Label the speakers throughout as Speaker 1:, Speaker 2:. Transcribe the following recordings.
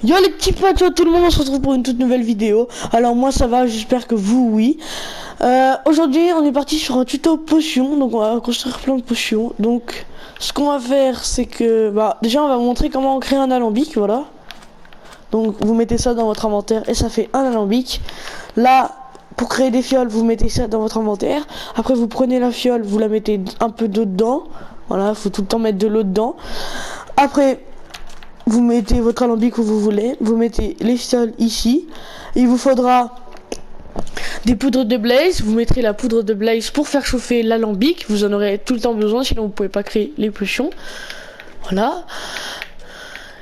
Speaker 1: Yo les petits potes, yo tout le monde, on se retrouve pour une toute nouvelle vidéo. Alors moi ça va, j'espère que vous oui. Aujourd'hui on est parti sur un tuto potion, donc on va construire plein de potions. Donc ce qu'on va faire c'est que, déjà on va vous montrer comment on crée un alambic, voilà. Donc vous mettez ça dans votre inventaire et ça fait un alambic. Là, pour créer des fioles, vous mettez ça dans votre inventaire. Après vous prenez la fiole, vous la mettez un peu d'eau dedans. Voilà, faut tout le temps mettre de l'eau dedans. Après vous mettez votre alambic où vous voulez, vous mettez les fioles ici. Il vous faudra des poudres de blaze, vous mettrez la poudre de blaze pour faire chauffer l'alambic, vous en aurez tout le temps besoin, sinon vous pouvez pas créer les potions. Voilà.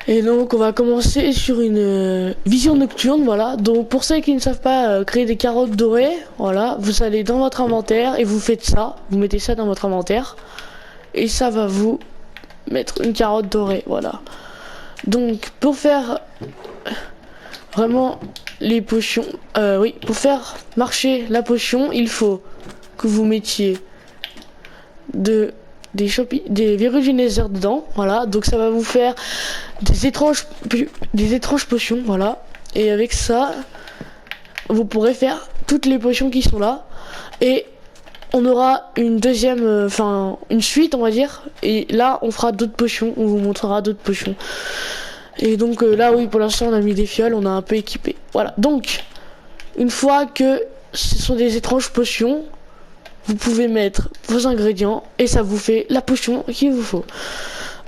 Speaker 1: Et donc on va commencer sur une vision nocturne, voilà. Donc pour ceux qui ne savent pas créer des carottes dorées, voilà, vous allez dans votre inventaire et vous faites ça, vous mettez ça dans votre inventaire. Et ça va vous mettre une carotte dorée, voilà. Donc pour faire vraiment les potions, oui, pour faire marcher la potion, il faut que vous mettiez des virus du nether dedans, voilà. Donc ça va vous faire des étranges potions, voilà. Et avec ça, vous pourrez faire toutes les potions qui sont là. Et on aura une deuxième, une suite on va dire. Et là on fera d'autres potions, on vous montrera d'autres potions. Et donc là oui, pour l'instant on a mis des fioles, on a un peu équipé. Voilà, donc une fois que ce sont des étranges potions, vous pouvez mettre vos ingrédients et ça vous fait la potion qu'il vous faut.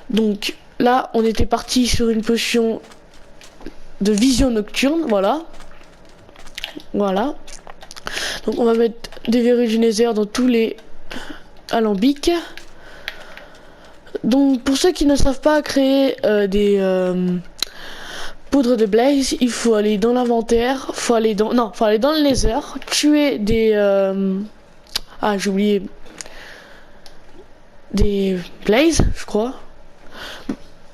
Speaker 1: Donc là on était parti sur une potion de vision nocturne, voilà. Voilà. Donc on va mettre des verrues du nether dans tous les alambics. Donc pour ceux qui ne savent pas créer des poudres de blaze, il faut aller dans l'inventaire, faut aller dans le nether, tuer des j'ai oublié des blaze, je crois.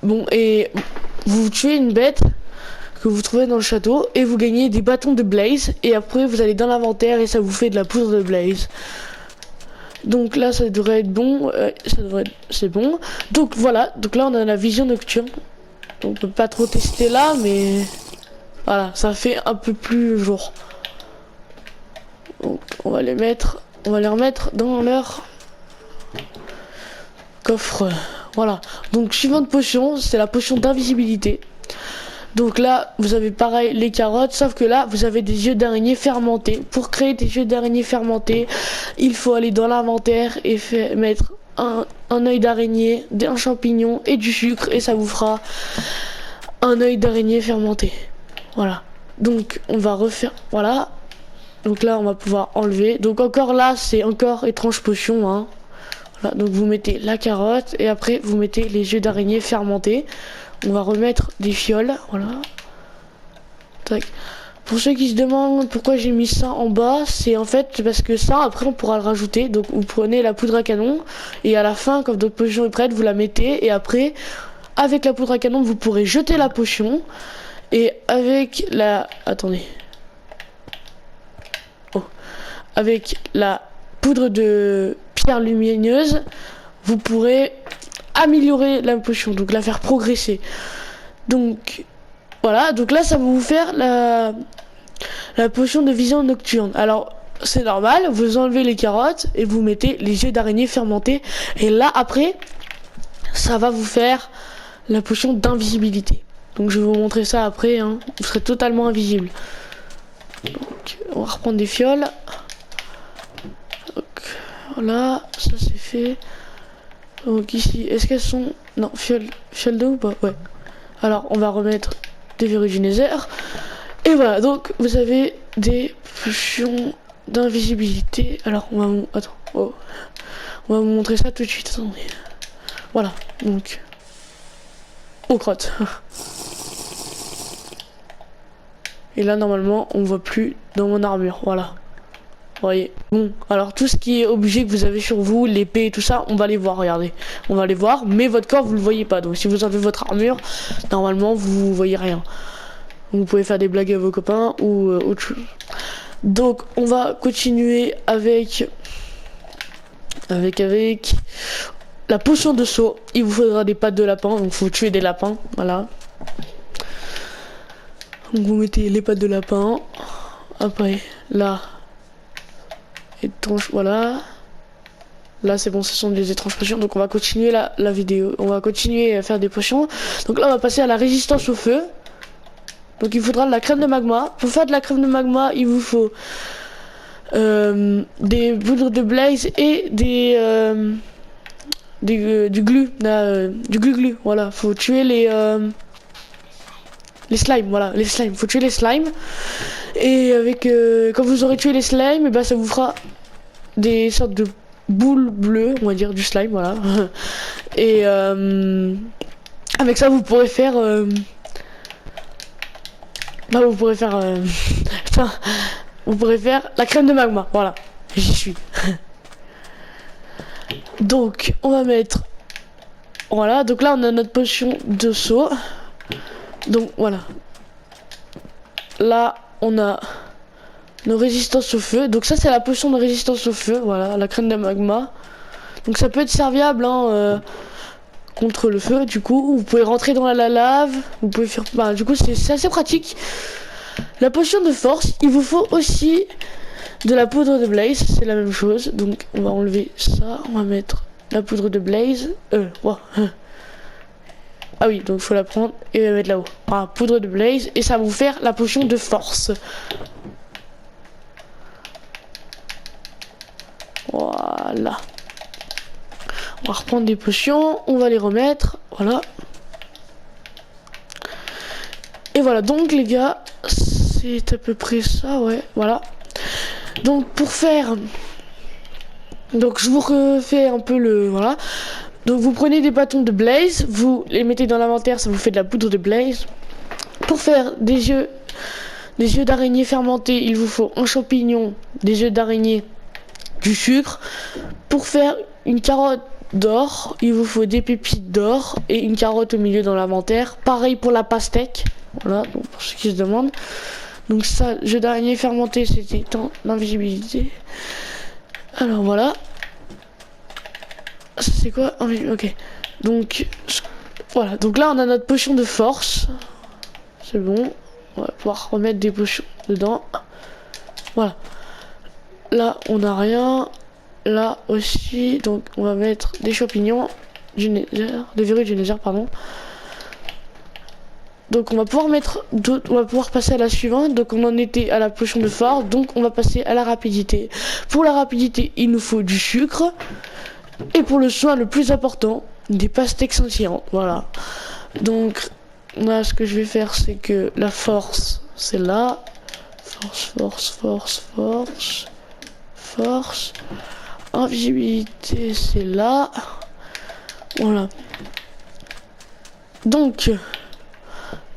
Speaker 1: Bon, et vous tuez une bête que vous trouvez dans le château et vous gagnez des bâtons de blaze et après vous allez dans l'inventaire et ça vous fait de la poudre de blaze. Donc là ça devrait être bon, c'est bon. Donc voilà, donc là on a la vision nocturne. On peut pas trop tester là, mais voilà, ça fait un peu plus jour. Donc on va les remettre dans leur coffre. Voilà. Donc suivante potion, c'est la potion d'invisibilité. Donc là, vous avez pareil les carottes, sauf que là, vous avez des yeux d'araignée fermentés. Pour créer des yeux d'araignée fermentés, il faut aller dans l'inventaire et mettre un œil d'araignée, un champignon et du sucre et ça vous fera un œil d'araignée fermenté. Voilà. Donc on va refaire. Voilà. Donc là, on va pouvoir enlever. Donc encore là, c'est encore étrange potion, hein. Voilà. Donc vous mettez la carotte et après vous mettez les yeux d'araignée fermentés. On va remettre des fioles, voilà. Tac. Pour ceux qui se demandent pourquoi j'ai mis ça en bas, c'est en fait parce que ça, après on pourra le rajouter. Donc vous prenez la poudre à canon et à la fin, quand votre potion est prête, vous la mettez et après, avec la poudre à canon, vous pourrez jeter la potion et avec la... Attendez. Oh. Avec la poudre de pierre lumineuse, vous pourrez améliorer la potion, donc la faire progresser. Donc voilà, donc là ça va vous faire la potion de vision nocturne. Alors c'est normal, vous enlevez les carottes et vous mettez les yeux d'araignée fermentés et là après ça va vous faire la potion d'invisibilité. Donc je vais vous montrer ça après, hein. Vous serez totalement invisible. Donc on va reprendre des fioles. Donc, voilà, ça c'est fait. Donc ici, est-ce qu'elles sont... Non, fiole d'eau ou pas? Ouais. Alors, on va remettre des verrues du nether. Et voilà, donc vous avez des potions d'invisibilité. Alors, on va... Attends. Oh. On va vous montrer ça tout de suite. Attendez. Voilà, donc... Aux crottes. Et là, normalement, on voit plus dans mon armure. Voilà. Voyez. Bon, alors tout ce qui est objet que vous avez sur vous, l'épée et tout ça, on va les voir, regardez. On va les voir, mais votre corps, vous le voyez pas. Donc si vous enlevez votre armure, normalement, vous voyez rien. Vous pouvez faire des blagues à vos copains ou autre chose. Donc, on va continuer avec la potion de saut. Il vous faudra des pattes de lapin, donc faut tuer des lapins, voilà. Donc vous mettez les pattes de lapin. Après, là, étrange, voilà. Là c'est bon, ce sont des étranges potions. Donc on va continuer la vidéo. On va continuer à faire des potions. Donc là on va passer à la résistance au feu. Donc il faudra de la crème de magma. Pour faire de la crème de magma, il vous faut des poudres de blaze et du glu. Du glu. Voilà, faut tuer les slimes. Voilà, les slimes. Faut tuer les slimes. Et avec quand vous aurez tué les slimes, et ben ça vous fera des sortes de boules bleues, on va dire du slime, voilà. Et avec ça vous pourrez faire vous pourrez faire putain, vous pourrez faire la crème de magma, voilà, j'y suis. Donc on va mettre, voilà, donc là on a notre potion de saut. Donc voilà, là on a nos résistances au feu. Donc ça c'est la potion de résistance au feu, voilà, la crème de magma. Donc ça peut être serviable hein, contre le feu. Du coup vous pouvez rentrer dans la lave, vous pouvez faire, bah, du coup c'est assez pratique. La potion de force, il vous faut aussi de la poudre de blaze, c'est la même chose. Donc on va enlever ça, on va mettre la poudre de blaze. Wow. Ah oui, donc il faut la prendre et la mettre là-haut. Voilà, poudre de blaze, et ça va vous faire la potion de force. Voilà. On va reprendre des potions, on va les remettre, voilà. Et voilà, donc les gars, c'est à peu près ça, ouais, voilà. Donc pour faire, donc je vous refais un peu le, voilà. Donc vous prenez des bâtons de blaze, vous les mettez dans l'inventaire, ça vous fait de la poudre de blaze. Pour faire des yeux d'araignée fermentés, il vous faut un champignon, des yeux d'araignée, du sucre. Pour faire une carotte d'or, il vous faut des pépites d'or et une carotte au milieu dans l'inventaire. Pareil pour la pastèque, voilà, donc pour ceux qui se demandent. Donc ça, jeu d'araignée fermenté, c'était en invisibilité. Alors voilà. Ça c'est quoi? Ok. Donc voilà, donc là on a notre potion de force. C'est bon. On va pouvoir remettre des potions dedans. Voilà. Là on n'a rien. Là aussi, donc on va mettre des champignons du nether, des verrues du nether, pardon. Donc on va pouvoir mettre d'autres, on va pouvoir passer à la suivante. Donc on en était à la potion de force, donc on va passer à la rapidité. Pour la rapidité, il nous faut du sucre. Et pour le soin le plus important, des pastèques scintillantes, voilà. Donc là ce que je vais faire, c'est que la force, c'est là. Force. Invisibilité, c'est là. Voilà. Donc,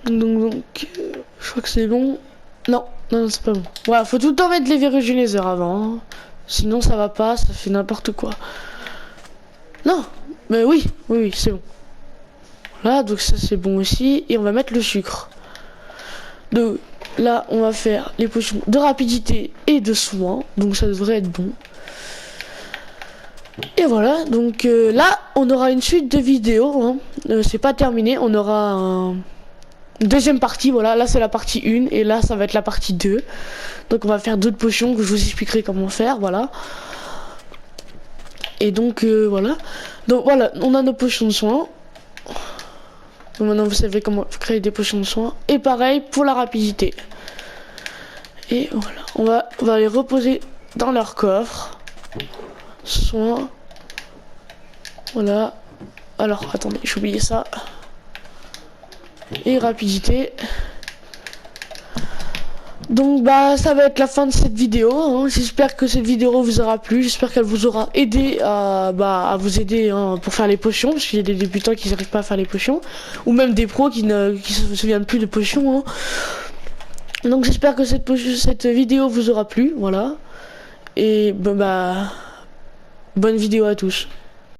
Speaker 1: je crois que c'est bon. Non, c'est pas bon. Voilà, faut tout le temps mettre les verrues du nether avant. Hein. Sinon ça va pas, ça fait n'importe quoi. Non, mais oui, c'est bon. Voilà, donc ça c'est bon aussi. Et on va mettre le sucre. Donc là, on va faire les potions de rapidité et de soin. Donc ça devrait être bon. Et voilà, donc là, on aura une suite de vidéos. Hein. C'est pas terminé, on aura une deuxième partie. Voilà, là c'est la partie 1 et là ça va être la partie 2. Donc on va faire d'autres potions que je vous expliquerai comment faire, voilà. Et donc voilà. Donc voilà, on a nos potions de soins. Donc maintenant vous savez comment créer des potions de soins. Et pareil pour la rapidité. Et voilà, on va les reposer dans leur coffre. Soins. Voilà. Alors attendez, j'ai oublié ça. Et rapidité. Donc bah ça va être la fin de cette vidéo. Hein. J'espère que cette vidéo vous aura plu. J'espère qu'elle vous aura aidé à vous aider hein, pour faire les potions. Parce qu'il y a des débutants qui n'arrivent pas à faire les potions. Ou même des pros qui se souviennent plus de potions. Hein. Donc j'espère que cette vidéo vous aura plu. Voilà. Et bah bonne vidéo à tous.